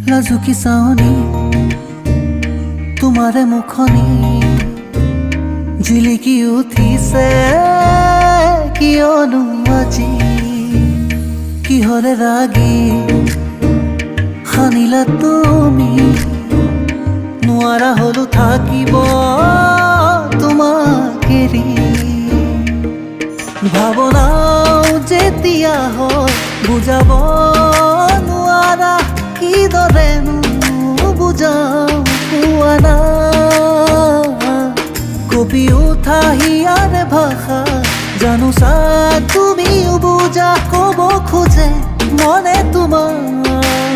লাজুকী চাৱনি তোমাৰে মুখনি জিলিকি উঠিছে কিয়নো আজি কিহৰে ৰাগি সানিলা তুমি নোৱাৰা হলো থাকিব তোমাক এৰি ভাৱনাও যেতিয়া হয় বুজাব নোৱাৰা কিদৰেনো বুজাও পোৱা নাই কপি উঠা হিয়াৰে ভাষা জানো চা তুমিও বুজা কব খোজে মনে তোমাৰ